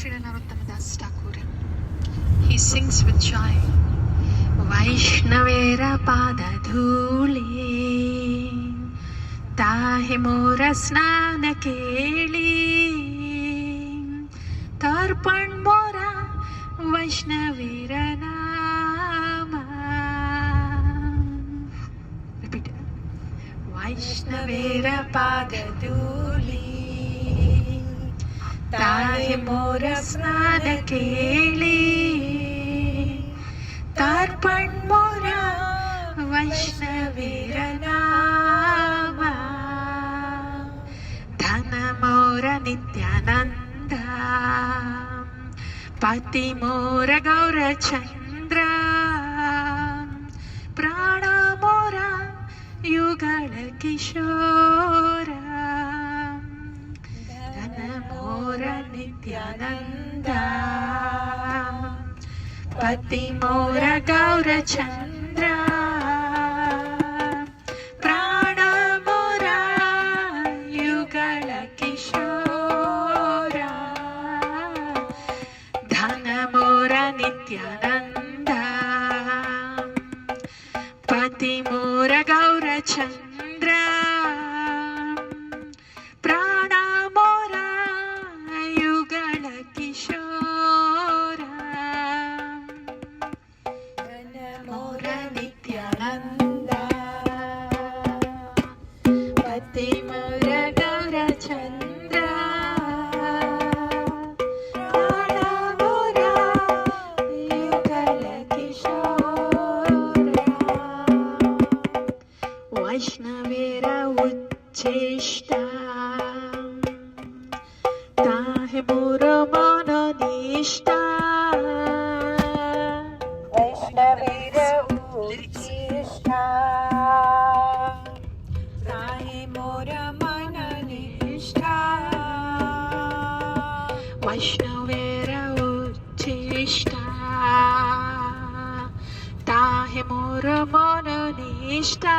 Sri Narottam Das Thakur. He sings with joy. Vaishnavera pada dhuli, tahe mora snana keli, tarpan mora Vaishnavera nama. Repeat. Vaishnavera pada dhuli, ताहे मोर स्नान केली, तर्पण मोरा वैष्णवीर नामा. धन मोर नित्यानंद, पति मोर गौरचंद्र, प्राण मोरा युगल किशोर. मोर नित्यानंद, पति मोर गौरचंद्र, प्राण मोरा युगल किशोर. धन मोर नित्यानंद, पति मोर गौरचंद्र, प्राण मोरा युगल किशोर. धन मोर नित्यानंद, पति मोर गौरचंद्र, प्राण मोरा युगल किशोर. वैष्णवेरा उच्चेष्टा, ताहे मोर मन निष्ठा. वैष्णवेर उच्चिष्टा, ताहे मोर मन निष्ठा. वैष्णवेर उच्चिष्टा, ताहे मोर मन निष्ठा.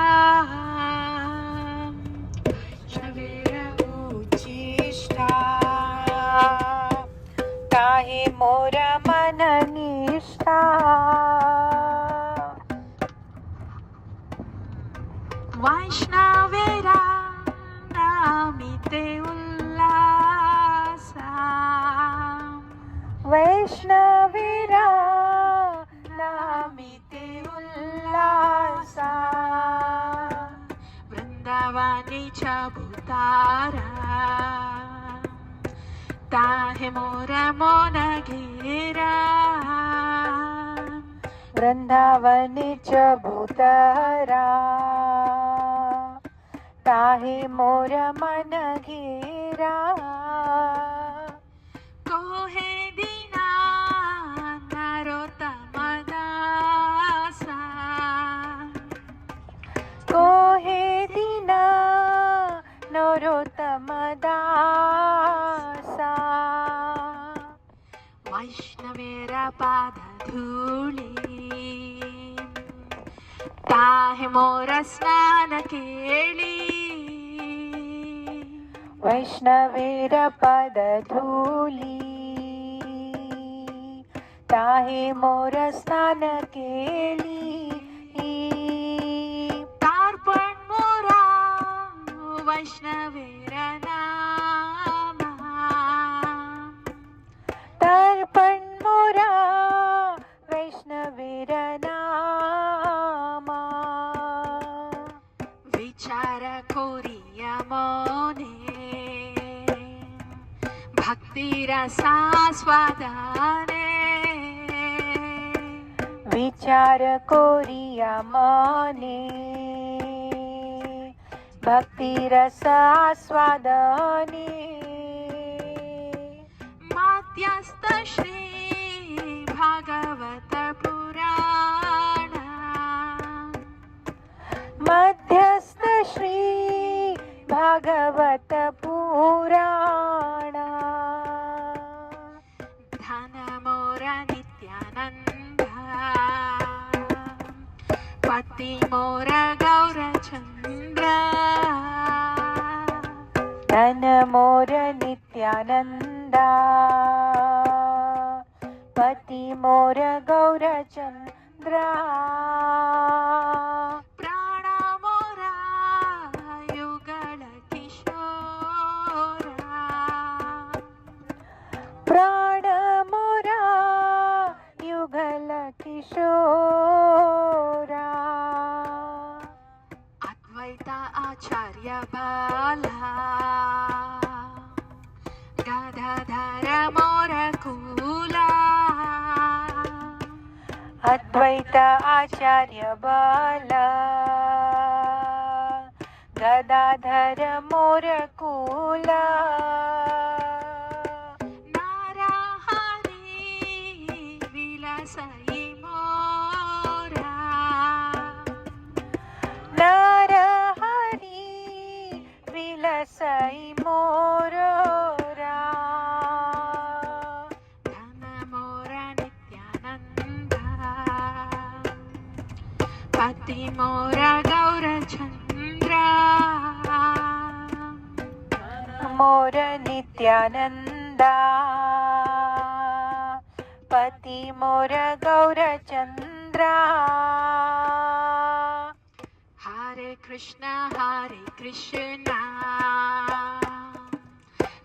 ताहे मोर मन निष्ठा. वैष्णवेरा नामिते उल्लासा, वैष्णवेरा नामिते उल्लासा. वृंदावनीच्या भूतारा, ताहे मोर मन घेरा. वृंदावनीच्या भूतारा, ताहे मोर मन घेरा. कोहे दीना नरोत्तम दासा, कोहे दीना नरोत्तम दासा. वैष्णवेरा पाद धूली, ताहे मोर स्नान केली. वैष्णवेर पद धूली, ताहे मोर स्नान केली. तर्पण मोरा वैष्णवेर नामा. तर्पण मोरा वैष्णवेर नामा. विचार कोरिया मोने, भक्ति रसास्वादने. विचार कोरिया मने, भक्ति रसास्वादने. मध्यस्थ श्री भागवत पुराण, मध्यस्थ श्री भागवत पुराण. धन मोर नित्यानंद, पति मोर गौरचंद्र. धन मोर नित्यानंदा, पति मोर गौरचंद्रा प्राण मोरा युगल किशोरा प्राण मोरा युगल किशोरा अद्वैत आचार्य बाला गदाधर मोर कूला अद्वैत आचार्य बाला गदाधर मोर कूला नारहरि विलसई मोरा नरहरि विलसई मोरा धन मोर नित्यानंद पति मोर गौरचंद्र मोर नित्यानंदा पति मोर गौरचंद्रा हरे Krishna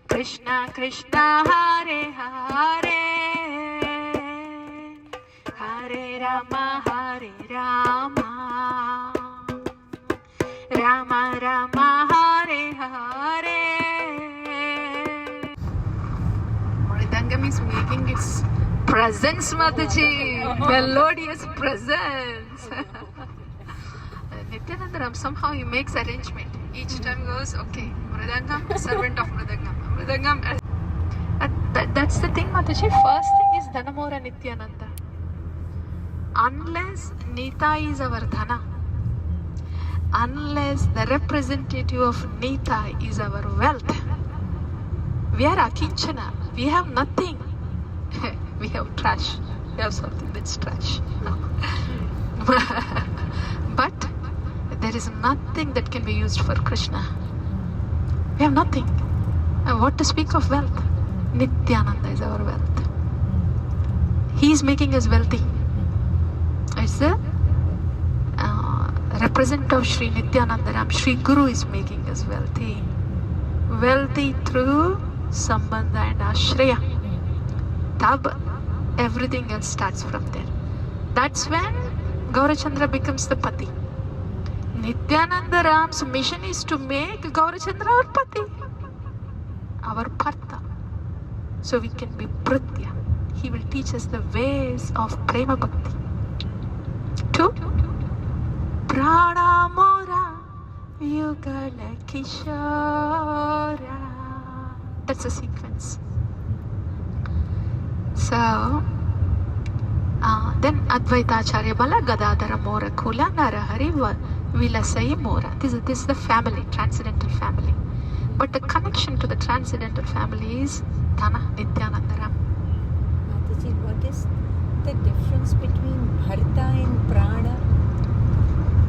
Krishna Krishna Hare Hare Hare Ram Ram Ram Hare Hare. Mridangam is making its presence, Mataji, melodious presence. Nityanandaram, somehow he makes arrangement. Each time goes, okay, Mridangam, servant of Mridangam. That's the thing, Mataji. First thing is Dhanamora Nityananda. Unless Nita is our Dhana, unless the representative of Nita is our wealth, we are akinchana. We have nothing. We have trash. We have something that's trash. But there is nothing that can be used for Krishna. We have nothing. And what to speak of wealth? Nityananda is our wealth. He is making us wealthy. It's the representative of Sri Nityanandaram. Sri Guru is making us wealthy. Wealthy through Sambandha and Ashraya. Tab, everything else starts from there. That's when Gaurachandra becomes the Pati. Nityanandaram's mission is to make Gaurachandra our Pati, our Partha, so we can be Pritya. He will teach us the ways of Prema Bhakti. Two, Prana Mora Yugala Kishora. That's a sequence. So, then Advaita Acharya Bala Gadadhara Mora Kula Narahari Vilasai Mora. This is the family, transcendental family. But the connection to the transcendental family is Dhana Nityanandaram. Mataji, what is the difference between Bharta and Prana?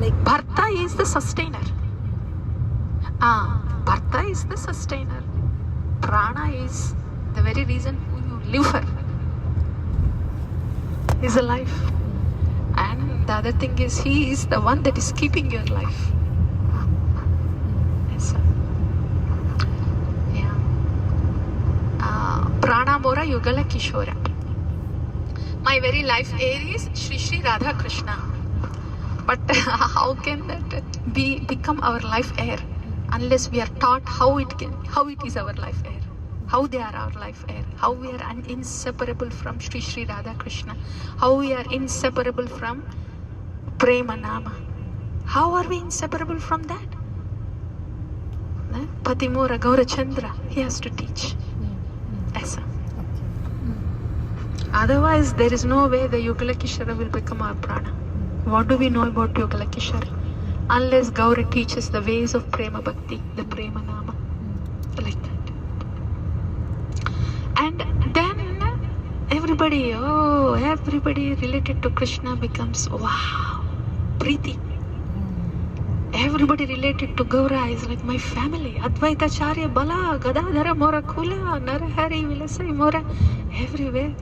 Like Bharta is the sustainer. Bharta is the sustainer. Prana is the very reason you live for. Is a life. And the other thing is, he is the one that is keeping your life. Yes, sir. Yeah. Prana Mora Yugala Kishora. My very life air is Shri Shri Radha Krishna. But how can that become our life air unless we are taught how it is our life air, how they are our life air, how we are inseparable from Shri Shri Radha Krishna, how we are inseparable from Prema Nama. How are we inseparable from that? Patimura Gaurachandra, he has to teach. Asa. Otherwise, there is no way the Yugalakishara will become our prana. What do we know about Yugalakishara? Unless Gaura teaches the ways of Prema Bhakti, the Prema Nama. Like that. And then everybody related to Krishna becomes, wow, Preeti. Everybody related to Gaura is like my family. Advaita Acharya Bala, Gadadhara Mora Kula, Narahari Vilasai Mora, everywhere.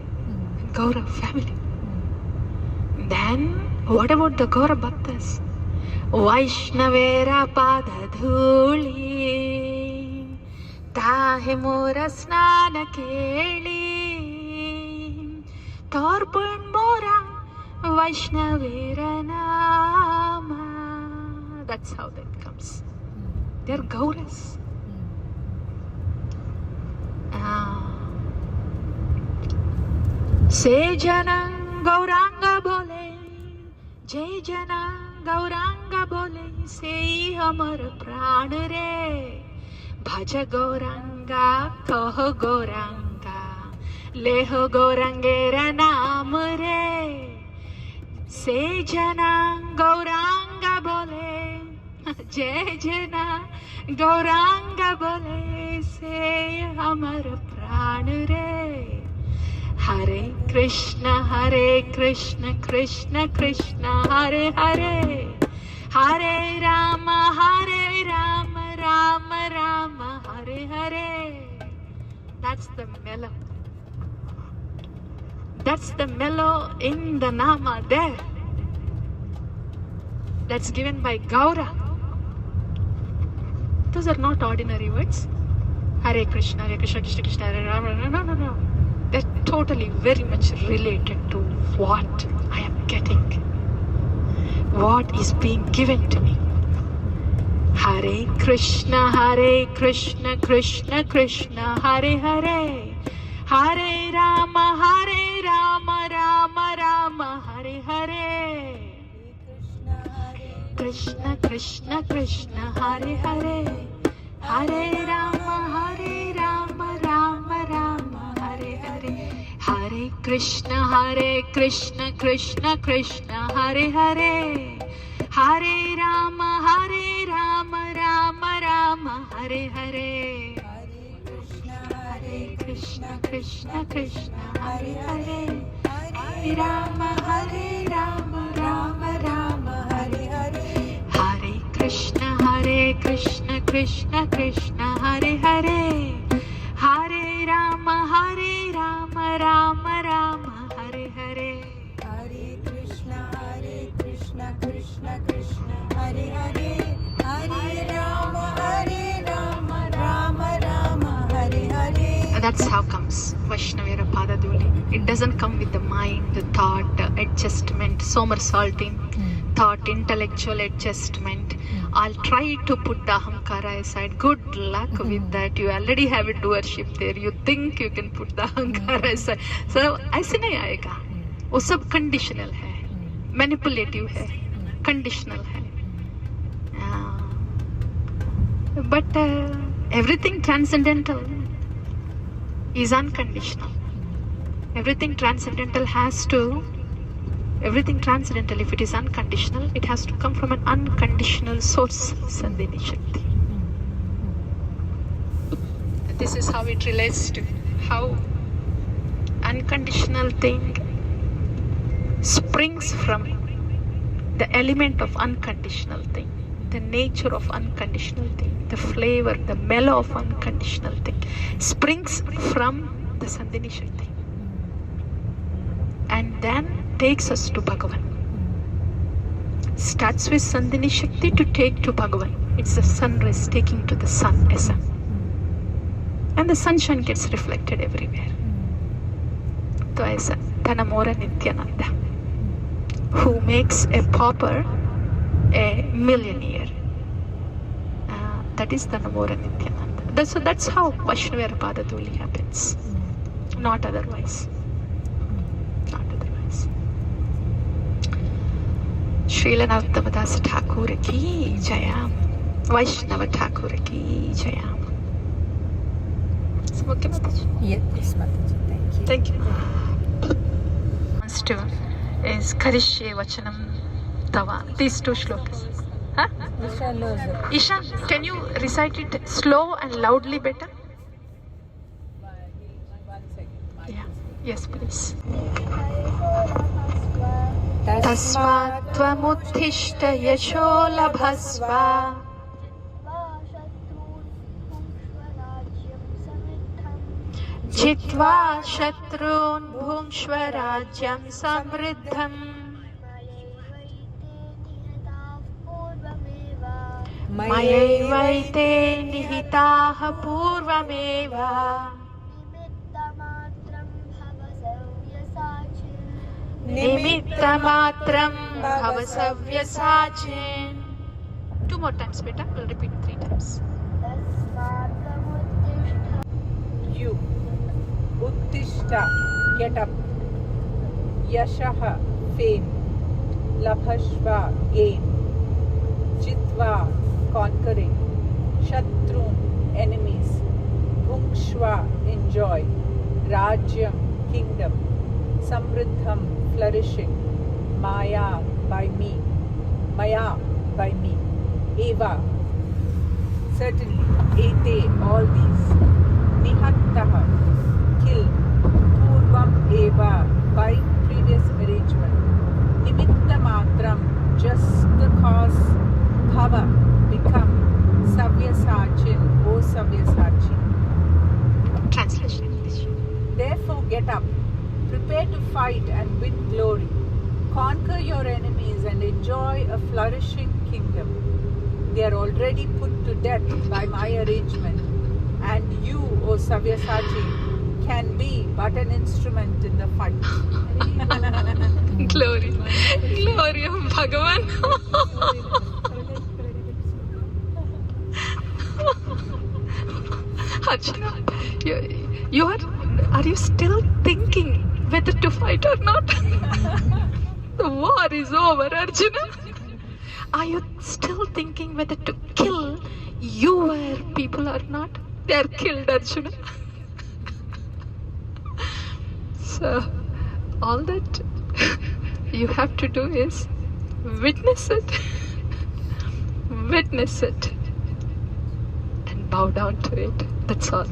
Gaura family. Then, what about the Gaura Bhaktas? Vaishnavera padadhuli tahe mora snana keli torpun mora Vaishnavera nama. That's how that comes. They're Gauras. Se jana Gauranga bole, jai jana Gauranga bole, se hamar pran re. Bhaja Gauranga, kaho Gauranga, leho Gaurangera naam re. Se jana Gauranga bole, jai jana Gauranga bole, se hamar pran re. Hare Krishna, Krishna Krishna, Hare Hare, Hare Rama, Rama Rama, Hare Hare. That's the mellow. That's the mellow in the Nama there. That's given by Gaura. Those are not ordinary words. Hare Krishna, Krishna Krishna, Hare Rama. No. They're totally very much related to what I am getting, what is being given to me. Hare Krishna, Krishna Krishna, Hare Hare, Hare Rama, Rama Rama, Hare Hare. Krishna Krishna, Hare Hare, Hare Rama, Rama Rama, Hare Hare. Hare Krishna, Krishna Krishna, Hare Hare, Hare Rama, Rama Rama, Hare Hare. Hare Krishna, Krishna Hare Hare, Hare Rama, Rama Rama, Hare Hare. Hare Krishna, Krishna Hare Hare, Hare Rama, Rama Rama, Hare Hare. Hare Krishna, Krishna Krishna, Hare Hare, Hare Rama, Rama Rama, Hare Hare. That's how comes Vaishnavera Padaduli. It doesn't come with the mind, the thought, adjustment, somersaulting, thought, intellectual adjustment. I'll try to put the ahankara aside. Good luck with that. You already have a doership there. You think you can put the ahankara aside. So ऐसे नहीं आएगा. वो सब conditional है, manipulative है, conditional है. But everything transcendental is unconditional. Everything transcendental, if it is unconditional, it has to come from an unconditional source, Sandhini Shakti. This is how it relates to how unconditional thing springs from the element of unconditional thing, the nature of unconditional thing, the flavor, the mellow of unconditional thing springs from the Sandhini Shakti and then takes us to Bhagavan. Starts with Sandhini Shakti to take to Bhagavan. It's the sunrise taking to the sun, essence. And the sunshine gets reflected everywhere. So ऐसा Dhanamora Nityananda, who makes a pauper a millionaire. That is Dhanamora Nityananda. So that's how Vaishnavera Padaduli happens. Not otherwise. Srila Narottam Thakur ki Jayam. Vaishnava Thakur ki Jayam. Okay, Mataji? Yes, Mataji. Thank you. Wants to is Karishye Vachanam Tava. These two shlokas. Huh? Ishan, can you recite it slow and loudly better? Yeah. Yes, please. Tasmat tvamuttishta yasho labhasva जित्वा शत्रून् भुङ्क्ष्व राज्यं समृद्धम् मयैवैते निहिताः पूर्वमेव निमित्तमात्रं भव सव्यसाचिन्. 2 more times, beta. We'll repeat 3 times. You. Uttishta, get up. Yashaha, fame. Labhashva, gain. Jitva, conquering. Shatrun, enemies. Bhungshva, enjoy. Rajyam, kingdom. Samriddham, flourishing. Maya, by me. Maya, by me. Eva, certainly. Ete, all these. Nihattaha, kill. Purvam eva, by previous arrangement. Nimitta matram, just the cause. Bhava, become. Savyasachin, O Savyasachi. Translation English. Therefore get up, prepare to fight and win glory. Conquer your enemies and enjoy a flourishing kingdom. They are already put to death by my arrangement, and you, O Savyasachi, can be but an instrument in the fight. Glory. Glory of Bhagavan. Arjuna, are you still thinking whether to fight or not? The war is over, Arjuna. Are you still thinking whether to kill your people or not? They are killed, Arjuna. So, all that you have to do is witness it. Witness it. And bow down to it. That's all.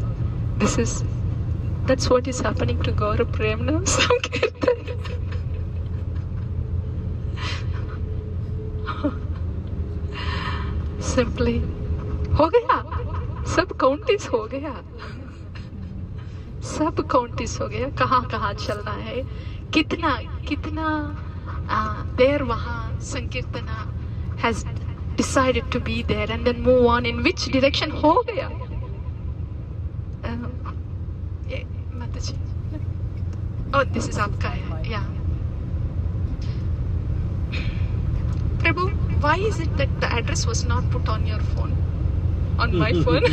That's what is happening to Gaura Premnam Sankirtan. Simply, हो गया, सब काउंटिस हो गया, सब काउंटिस हो गया. कहाँ कहाँ चलना है, कितना कितना देर वहाँ Sankirtana has decided to be there and then move on in which direction हो गया. Mataji, oh this is आपका है, yeah. Prabhu, why is it that the address was not put on your phone? On my phone?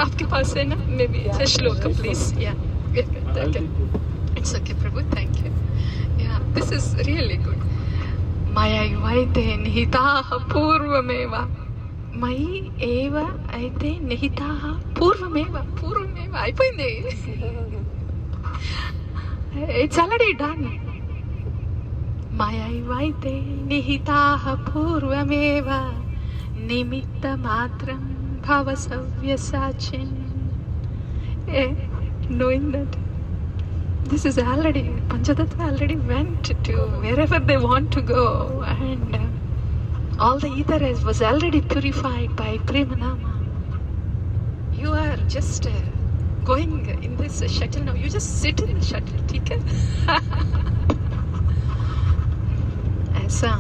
आपके पास है ना? Maybe just shloka, please. Yeah. Okay. It's okay, Prabhu. Thank you. Yeah, this is really good. Mayaivaite nihitaha purvameva. Mayi eva aite nihitaha purvameva. Purvameva. అయిపోయింది. It's already done. Mayaivaite nihitaha purvameva nimittamatram bhava savyasachin. Knowing that this is already, Panchatattva already went to wherever they want to go, and all the ether was already purified by Premanama. You are just going in this shuttle now. You just sit in the shuttle, ठीक है? ऐसा.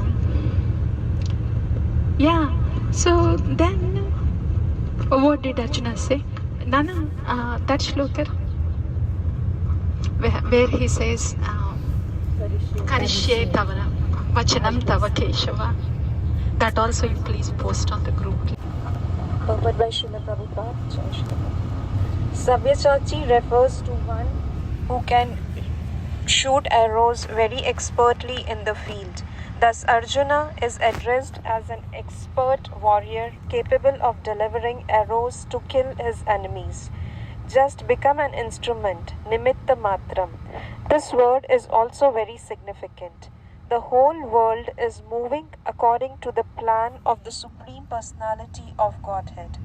Yeah. So then, what did Arjuna say? Nana, that shloka where he says, Karishye tava vachanam tava Keshava. That also you please post on the group. Purport by Srila Prabhupada. Jai Shri Krishna. Sabyasachi refers to one who can shoot arrows very expertly in the field. Thus, Arjuna is addressed as an expert warrior capable of delivering arrows to kill his enemies. Just become an instrument, nimitta matram. This word is also very significant. The whole world is moving according to the plan of the Supreme Personality of Godhead.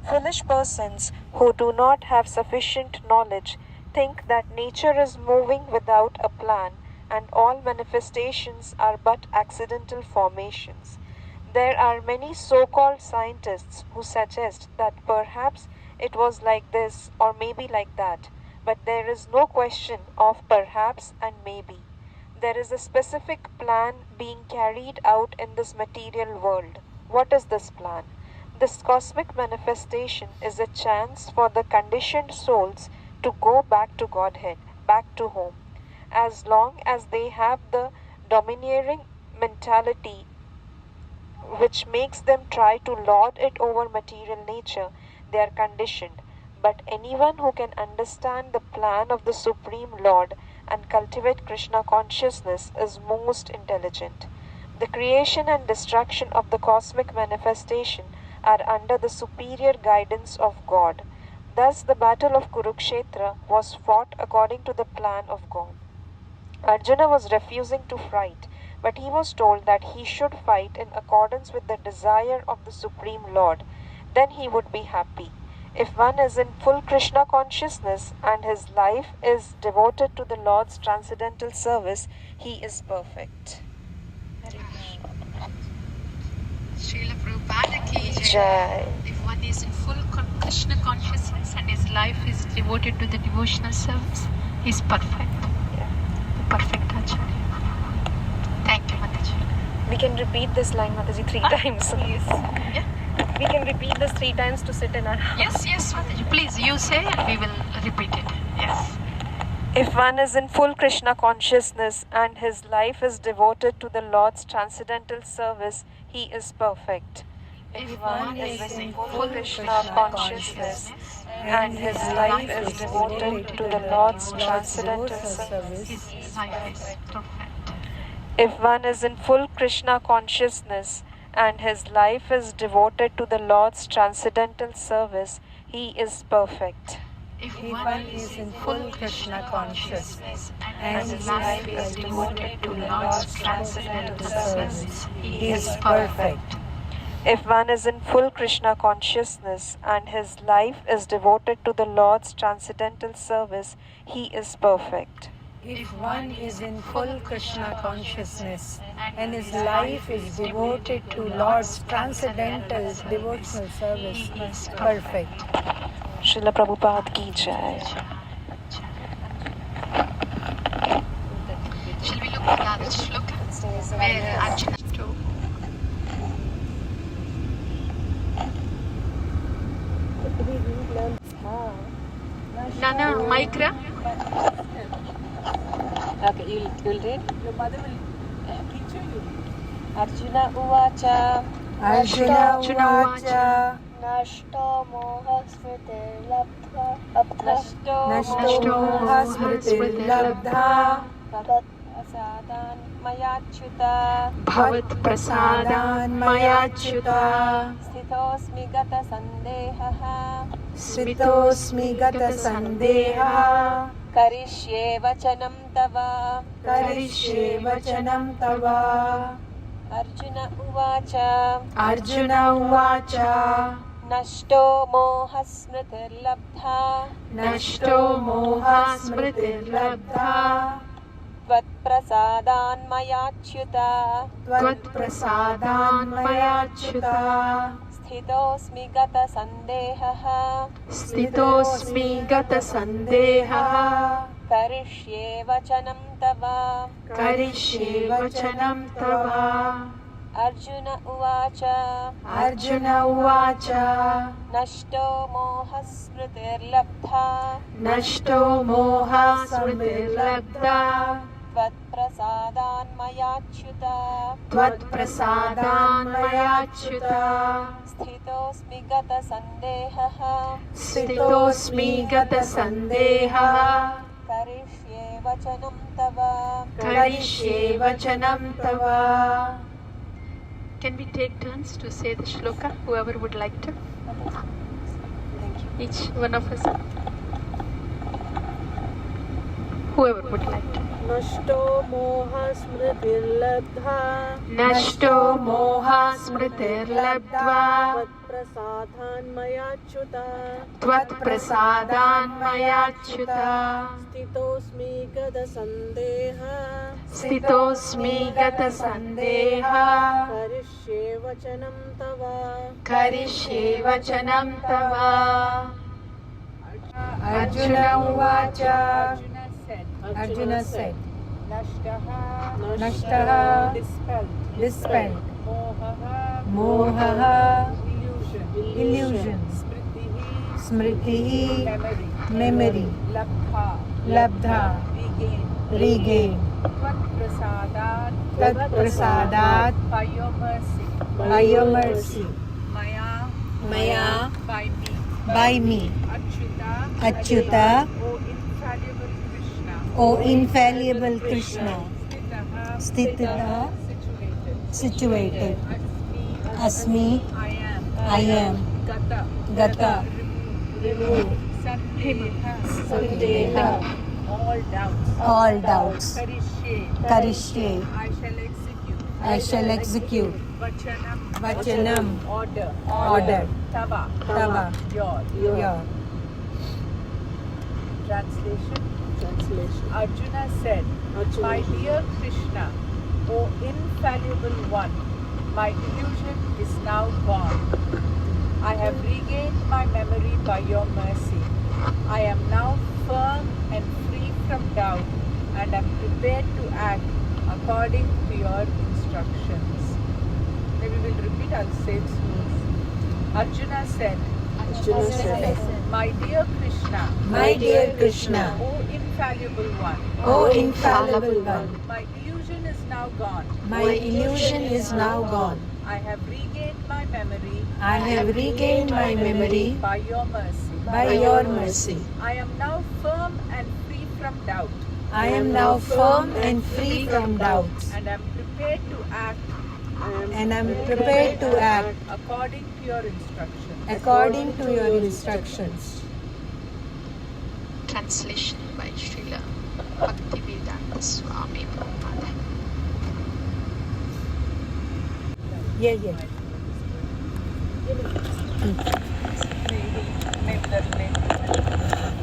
Foolish persons who do not have sufficient knowledge think that nature is moving without a plan and all manifestations are but accidental formations. There are many so-called scientists who suggest that perhaps it was like this or maybe like that, but there is no question of perhaps and maybe. There is a specific plan being carried out in this material world. What is this plan? This cosmic manifestation is a chance for the conditioned souls to go back to Godhead, back to home. As long as they have the domineering mentality which makes them try to lord it over material nature, they are conditioned. But anyone who can understand the plan of the Supreme Lord and cultivate Krishna consciousness is most intelligent. The creation and destruction of the cosmic manifestation are under the superior guidance of God. Thus, the battle of Kurukshetra was fought according to the plan of God. Arjuna was refusing to fight, but he was told that he should fight in accordance with the desire of the Supreme Lord. Then he would be happy. If one is in full Krishna consciousness and his life is devoted to the Lord's transcendental service, he is perfect. Srila Prabhupada ki jai. Jai. If one is in full Krishna consciousness and his life is devoted to the devotional service, he is perfect. Yeah. The perfect Acharya. Thank you, Mataji. We can repeat this line, Mataji, 3 times. Yes. Yeah. We can repeat this 3 times to sit in our house. Yes, Mataji. Please, you say and we will repeat it. Yes. If one is in full Krishna consciousness and his life is devoted to the Lord's transcendental service, he is perfect. If one is in full Krishna consciousness and his life is devoted to the Lord's transcendental service, His life is perfect. if one is in full Krishna consciousness and his life is devoted to the Lord's transcendental service, he is perfect. If one is in full Krishna consciousness and his life is devoted to Lord's transcendental service, he is perfect. If one is in full Krishna consciousness and his life is devoted to the Lord's transcendental service, he is perfect. If one is in full Krishna consciousness and his life is devoted to Lord's transcendental devotional service, he is perfect. Srila Prabhupada ki jai. Shall we look at the other shloka? Where Arjuna to Nana, Micra? Okay, you'll read? Your mother will teach you. Arjuna uvacha Arjuna uvacha nashto moha smritirlabdha nashto Nashto moha smritirlabdha prasadan mayachyuta Bhavat prasadan mayachyuta sthitosmi gata sandehaha Sritosmi gata sandeha karishye vachanam tava Karishye vachanam tava Arjuna uvacha Arjuna uvacha nashto moha smritirlabdha Nashto moha smritirlabdha tvat prasadan mayachyuta Tvat prasadan mayachyuta sthitosmi gata sandehaha Stitosmi gata sandeha karishye vachanam tava Karishye vachanam tava Arjuna uvacha Arjuna uvacha nashto moha smritirlabdha Nashto moha smritirlabdha tvat prasadan mayachyuta Tvat prasadan mayachyuta sthitosmi gata sandehaha Stitosmi gata sandeha karishye vachanam tava Karishye vachanam tava. Can we take turns to say the shloka? Whoever would like to. Each one of us. Whoever would like to. nashto moha smritirlabdha Nashto moha smritirlabdva prasadan mayachyuta Tvat prasadan mayachyuta sthitosmi gata sandeha Stitosmi gata sandeha karishye vachanam tava Karishye vachanam tava. Arjuna Uvacha. Arjuna said, Nashtaha Nashtaha dispelled, dispelled. Mohaha Mohaha illusion, Smritihi memory, memory. Labdha regain. Tvat Prasadat by your mercy, by your mercy. Maya By by me, me. Achyuta, Achyuta, O infallible O infallible Krishna, Krishna. Stitaha, Situated. Asmi, I am. Gata. remove, Sandeha, all doubts, Karishye. I shall execute, Vachanam. order, Tava. your. Your. Translation. Arjuna said, My dear Krishna, O infallible one, my illusion is now gone. I have regained my memory by your mercy. I am now firm and free from doubt and am prepared to act according to your instructions. Maybe we'll repeat, I'll say it slowly. Arjuna said, My dear Krishna, My dear Krishna. O infallible one, O infallible one. my illusion is now gone. My illusion is now gone. I have regained my memory I have regained my memory by your mercy. by your mercy. I am now firm and free from doubt I am now firm and free from doubts and am prepared to act and am prepared to act according to your instructions. according to your instructions. Translation by Srila Bhaktivedanta Swami Prabhupada. Yeah. Maybe that's late.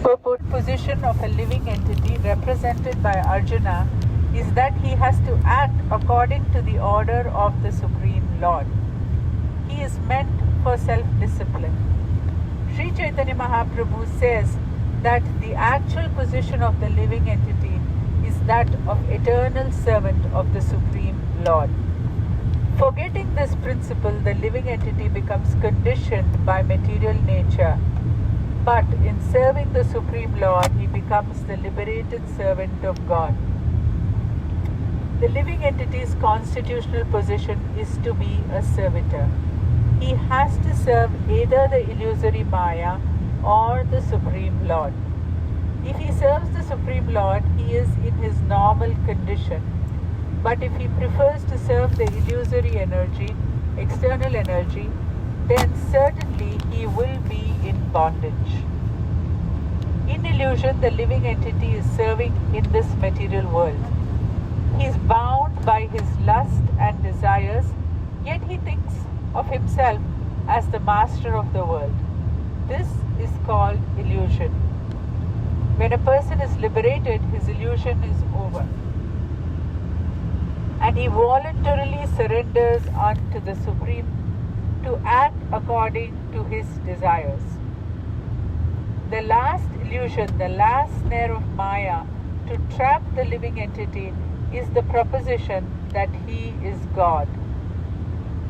Purport position of a living entity represented by Arjuna is that he has to act according to the order of the Supreme Lord. He is meant for self-discipline. Sri Chaitanya Mahaprabhu says that the actual position of the living entity is that of eternal servant of the Supreme Lord. Forgetting this principle, the living entity becomes conditioned by material nature. But in serving the Supreme Lord, he becomes the liberated servant of God. The living entity's constitutional position is to be a servitor. He has to serve either the illusory Maya or the Supreme Lord. If he serves the Supreme Lord, he is in his normal condition. But if he prefers to serve the illusory energy, external energy, then certainly he will be in bondage. In illusion, the living entity is serving in this material world. He is bound by his lust and desires, yet he thinks of himself as the master of the world. This is called illusion. When a person is liberated, his illusion is over, and he voluntarily surrenders unto the Supreme to act according to his desires. The last illusion, the last snare of Maya to trap the living entity is the proposition that he is God.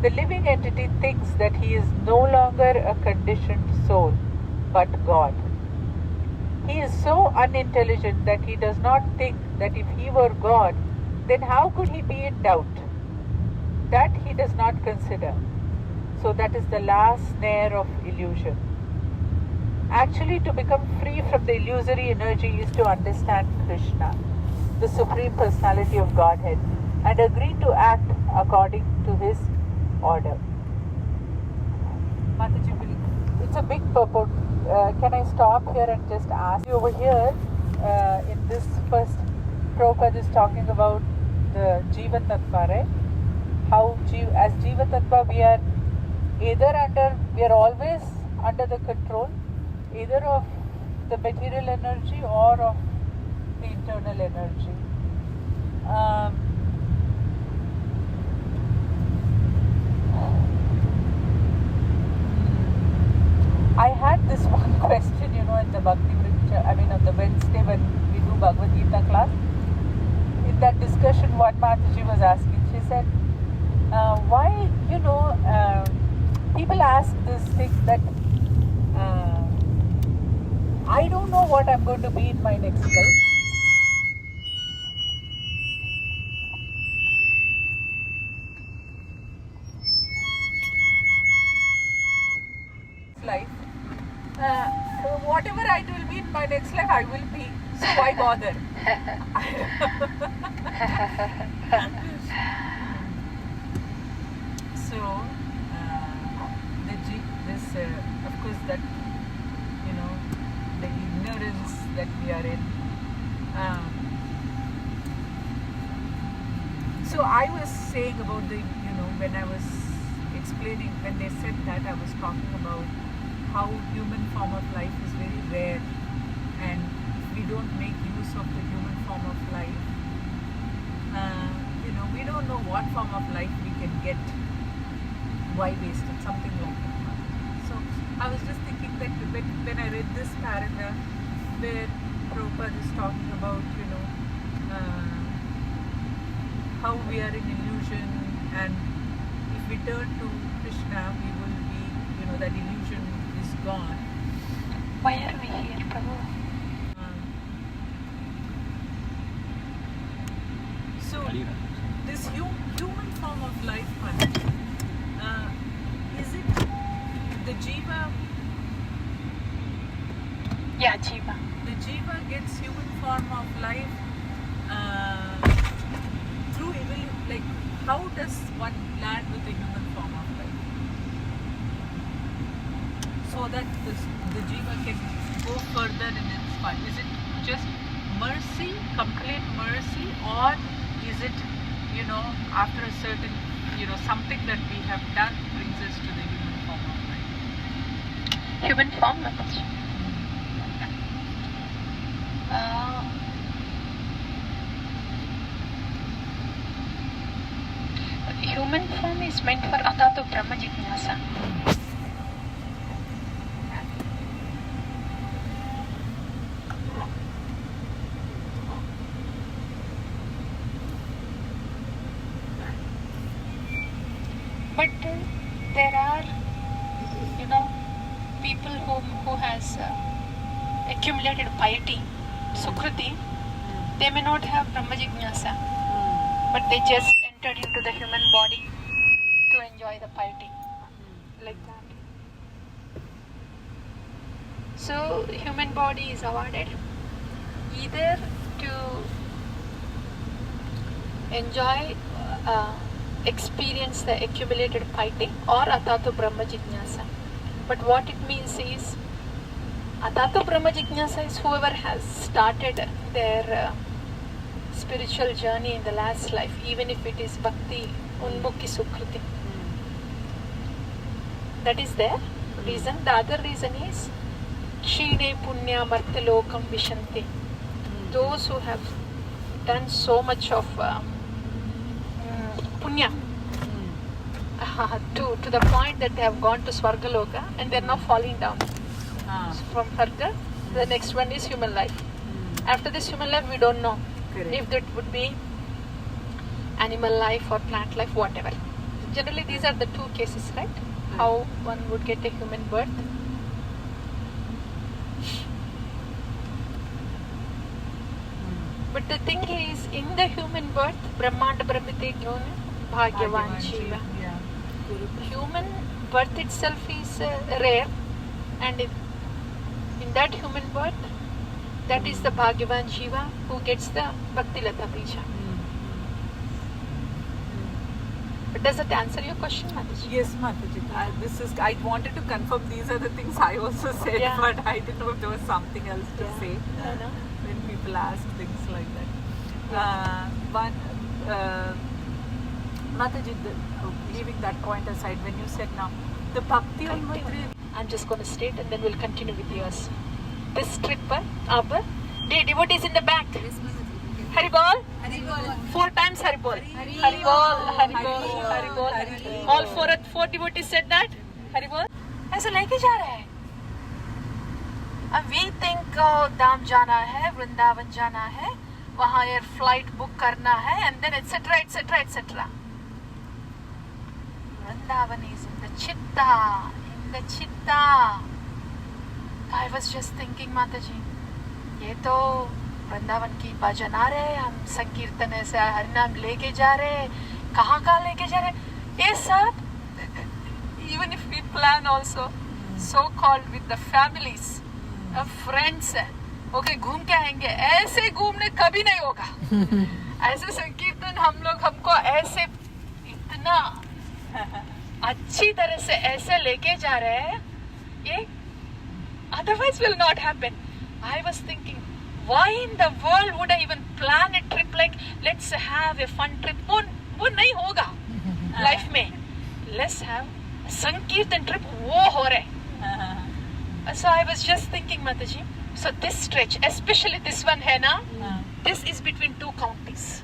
The living entity thinks that he is no longer a conditioned soul, but God. He is so unintelligent that he does not think that if he were God, then how could he be in doubt? That he does not consider. So that is the last snare of illusion. Actually, to become free from the illusory energy is to understand Krishna, the Supreme Personality of Godhead, and agree to act according to his order. Mataji, it's a big purport. Can I stop here and just ask you over here in this first Prabhupada is talking about the Jiva Tattva, right? How as Jiva Tattva we are always under the control either of the material energy or of the internal energy. at the Bhakti Vriksha, on the Wednesday when we do Bhagavad Gita class, in that discussion, what Mataji was asking, she said, why, people ask this thing that I don't know what I'm going to be in my next life. Whatever I will be in my next life, I will be. So why bother? So, of course, that the ignorance that we are in. So I was saying about when I was explaining, when they said that, I was talking about how human form of life is very rare, and we don't make use of the human form of life. We don't know what form of life we can get. Why waste it? Something like that. So I was just thinking that when I read this paragraph where Prabhupada is talking about how we are in illusion, and if we turn to Krishna, we will be, that illusion is gone. Why are we here, Prabhu? So this human form of life, is it the jiva? Yeah, Jiva. The jiva gets human form of life through like how does one land with the human form of life? So that the jiva can go further in its path. Is it just mercy, complete mercy, or is it, after a certain, something that we have done brings us to the human form of life? Human form, Mataji. Human form is meant for Athato Brahma Jignasa. But there are, people who has accumulated piety, Sukriti. They may not have Brahma Jignasa, but they just entered into the human body to enjoy the piety, like that. So human body is awarded either to enjoy, experience the accumulated piety, or Athato Brahma Jignasa. But what it means is, Athato Brahma Jignasa is whoever has started their spiritual journey in the last life, even if it is Bhakti, Unmukhi Sukriti. That is their reason. The other reason is, Kshine Punya Martilokam Vishanti. Those who have done so much of punya to the point that they have gone to Swargaloka and they are now falling down from further. The next one is human life. After this human life, we don't know. Correct. If that would be animal life or plant life, whatever. Generally, these are the two cases, right? How one would get a human birth. But the thing is, in the human birth, Brahmanda Brahmite Jnana Bhagyavan Jiva. Yeah. Human birth itself is rare, and in that human birth, that is the Bhagyavan Jiva who gets the Bhakti Lata Bija. But does that answer your question, Mataji? Yes, Mataji. I wanted to confirm these are the things I also said, Yeah. but I didn't know if there was something else to say I know. when people ask things like that. Mataji, leaving that point aside, when you said now, the Bhakti Unmatri, I'm just going to state and then we'll continue with yours. This trip, our devotees in the back. Haribol. 4 times Haribol. Haribol, Haribol, Haribol. All four devotees said that. Haribol. ऐसा लेके जा रहा है. We think धाम जाना है, वृंदावन जाना है, वहाँ एयर फ्लाइट बुक करना है, and then etcetera etcetera etcetera. Vrindavan is in the चित्ता, इन द चित्ता. आई वाज जस्ट थिंकिंग माताजी, ये तो वृंदावन की भजन आ रहे हैं, हम संकीर्तन ऐसे हरिनाम लेके जा रहे हैं, कहाँ कहाँ लेके जा रहे हैं ये सब. Even if we plan also so called with the families, friends है, ओके घूम के आएंगे, ऐसे घूमने कभी नहीं होगा. ऐसे संकीर्तन हमको ऐसे इतना अच्छी तरह से ऐसे लेके जा रहे हैं, ये otherwise will not happen. I was thinking, why in the world would I even plan a trip like let's have a fun trip? वो नहीं होगा लाइफ में. Let's have a Sankirtan trip, वो हो रहे. So I was just thinking, Mataji, so this stretch, especially this one है ना, this is between two counties.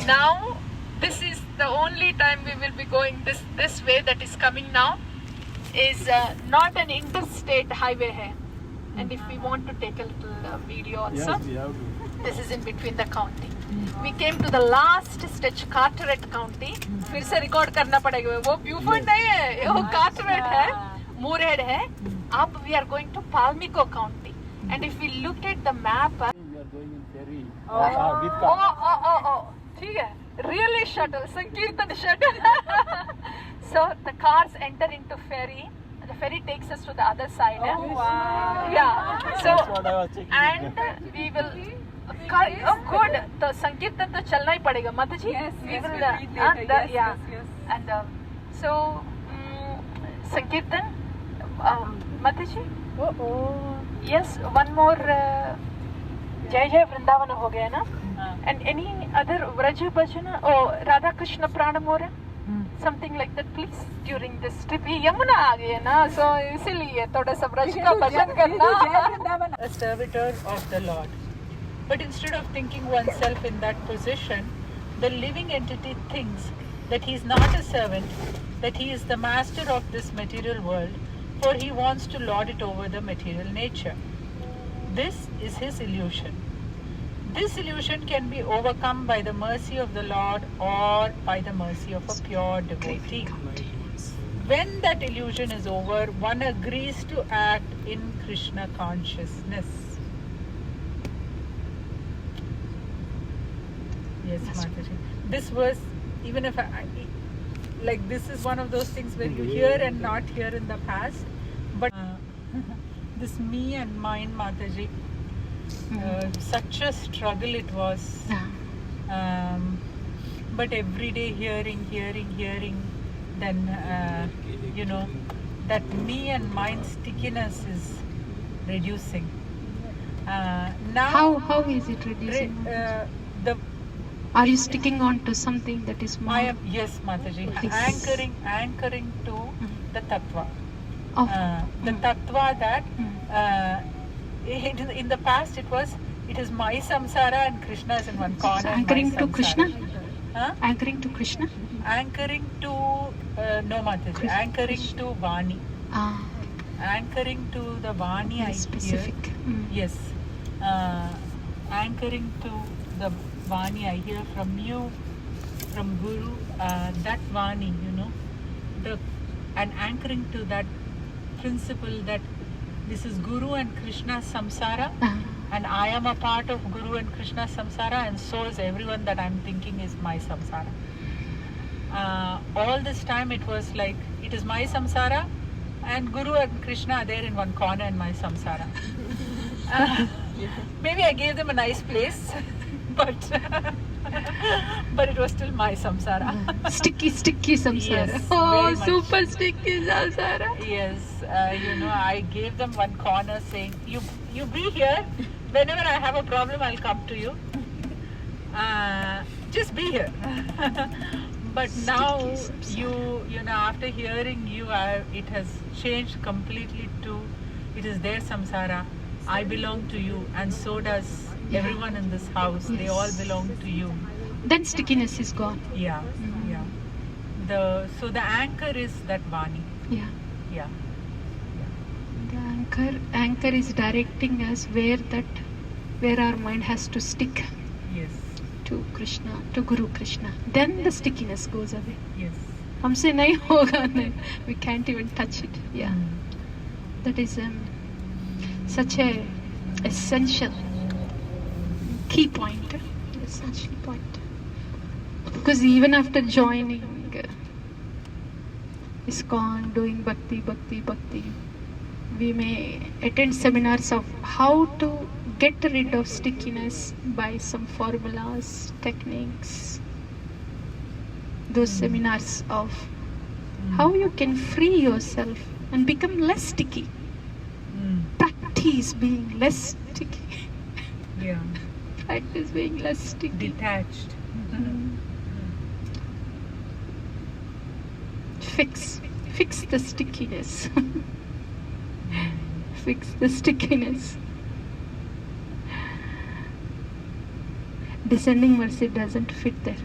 Now this is the only time we will be going this way that is coming now. Is not an interstate highway hai, and if we want to take a little video also, Yes, we have to. this is in between the county. We came to the last stretch, Carteret County. फिर से record करना पड़ेगा, वो Beaufort नहीं है, वो कार्टरेट है, Moorhead है. अब we are going to Palmico County, and if we look at the map, We are going in ferry. With car. oh, ठीक है, really shuttle, Sankirtan shuttle. So the cars enter into ferry. The ferry takes us to the other side. wow. Yeah. So That's what I was checking. and we will. Oh, good. तो संकीर्तन तो चलना ही पड़ेगा, माता जी. Yes, We yes, will. we'll read later. Yes, Yeah. yes, yes. And so संकीर्तन, माता जी. Yes. One more. जय जय वृंदावन हो गया ना. And any other Vraja Bhajana or Radha Krishna Pranamora? Something like that, please, during this trip. ये यमुना आ गई है ना, so इसीलिए थोड़ा सा ब्रज का भजन करना. A servitor of the Lord. But instead of thinking oneself in that position, the living entity thinks that he is not a servant, that he is the master of this material world, for he wants to lord it over the material nature. This is his illusion. This illusion can be overcome by the mercy of the Lord or by the mercy of a pure devotee. When that illusion is over, one agrees to act in Krishna consciousness. Yes, Mataji. This was, even if like this is one of those things where you hear and not hear in the past, but this me and mine, Mataji, such a struggle it was. But every day hearing, then that me and mine stickiness is reducing. Now How is it reducing? the Are you sticking on to something that is more? I am, yes, Mataji, Yes. anchoring to the tattva. Oh. The tattva that in the past it is my samsara and Krishna is in one corner. and my Anchoring to samsara. Krishna? Huh? Anchoring to Krishna? Anchoring to no, Mataji. Krishna. Anchoring to Vani. Ah, Anchoring to the Vani I specific. hear. Yes. Anchoring to the Vani I hear from you, from Guru. That Vani, and anchoring to that principle that this is Guru and Krishna samsara, and I am a part of Guru and Krishna samsara, and so is everyone that I'm thinking is my samsara. All this time it was like it is my samsara, and Guru and Krishna are there in one corner in my samsara. Maybe I gave them a nice place, but it was still my samsara. Sticky samsara. Yes, Oh, very much. super sticky samsara. Yes, I gave them one corner saying, you be here. Whenever I have a problem, I'll come to you. Just be here. But now, after hearing you, it has changed completely to, it is their samsara. I belong to you, and so does everyone in this house. They all belong to you. Then stickiness is gone. Yeah. So the anchor is that Vani. Yeah. Yeah. The Shankar is directing us where our mind has to stick Yes. to Krishna, to Guru Krishna. Then the stickiness goes away. Yes. हमसे नहीं होगा नहीं. We can't even touch it. Yeah. That is such a essential key point. Essential point. Because even after joining ISKCON, doing bhakti, we may attend seminars of how to get rid of stickiness by some formulas, techniques. Those seminars of how you can free yourself and become less sticky. Practice being less sticky. Yeah. Practice being less sticky. Detached. Fix the stickiness. Fix the stickiness. Descending mercy doesn't fit there.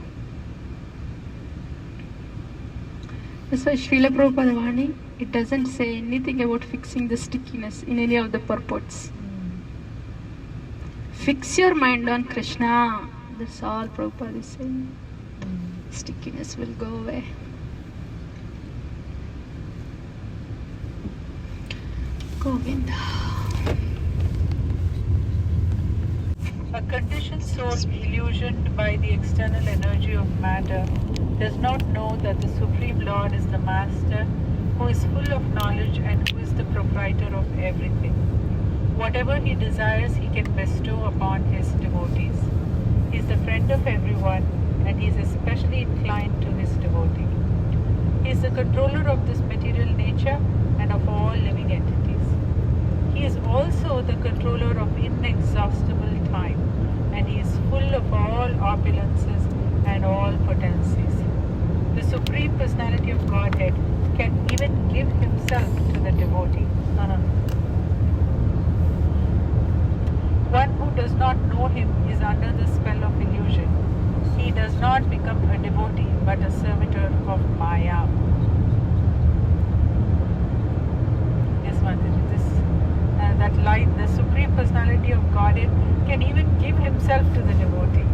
That's why Srila Prabhupada Vani, it doesn't say anything about fixing the stickiness in any of the purports. Fix your mind on Krishna. That's all Prabhupada is saying. Stickiness will go away. Govinda. A conditioned soul illusioned by the external energy of matter does not know that the Supreme Lord is the Master, who is full of knowledge and who is the proprietor of everything. Whatever he desires, he can bestow upon his devotees. He is the friend of everyone, and he is especially inclined to his devotee. He is the controller of this material nature and of all living entities. He is also the controller of inexhaustible time, and he is full of all opulences and all potencies. The Supreme Personality of Godhead can even give himself to the devotee. One who does not know him is under the spell of illusion. He does not become a devotee but a servitor of Maya. Yes, Mataji, that line, the Supreme Personality of Godhead can even give himself to the devotee.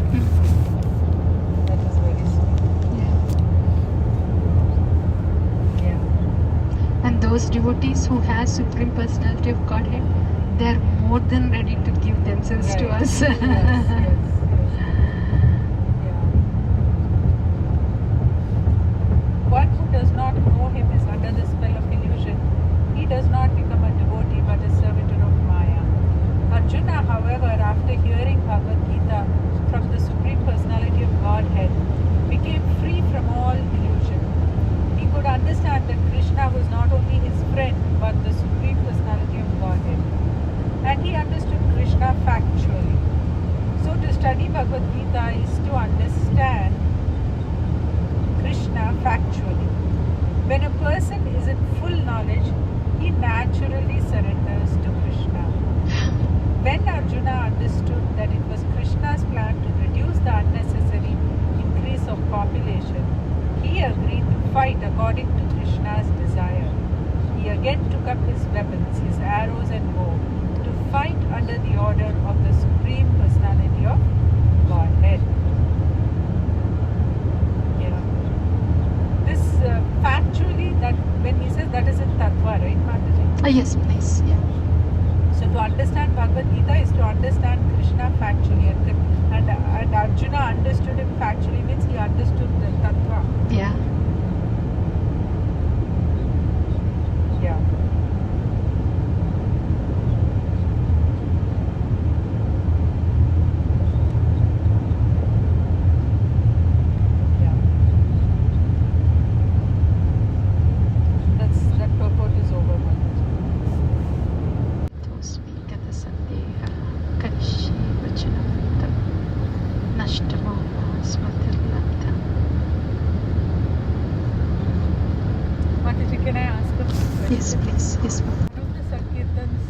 That is very sweet. Yeah. And those devotees who have Supreme Personality of Godhead, they are more than ready to give themselves to Right. us. Yes. Yeah. One who does not know him is under the spell of illusion. He does not become a devotee but a servitor of Maya. Arjuna, however, after hearing Bhagavad Gita from the Supreme Personality of Godhead, became free from all illusion. He could understand that Krishna was not only his friend but the Supreme Personality of Godhead. And he understood Krishna factually. So to study Bhagavad Gita is to understand Krishna factually. When a person is in full knowledge, he naturally surrenders to Krishna. When Arjuna understood that it was Krishna's plan to reduce the unnecessary increase of population, he agreed to fight according to Krishna's desire. He again took up his weapons, his arrows and bow, to fight under the order of the Supreme Personality of Godhead. Yeah. This factually, that when he says that is in Tattva, right, Mataji? Yes, please. Yeah. So to understand Bhagavad Gita is to understand Krishna factually, and Arjuna understood him factually means he understood the Tattva. Yeah. Yeah. Yeah. That purport is over. Tosmikata sandeha karishye vachanam nashtamo smatirlanta. Mataji, can I ask a question? Yes, please. Yes, ma'am. One of the Sankirtans,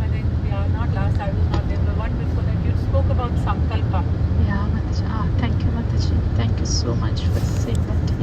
I think, not last, I was not there, the one before that, you spoke about Sankalpa. Yeah, Mataji. Thank you, Mataji. Thank you so much for saying that. Yeah.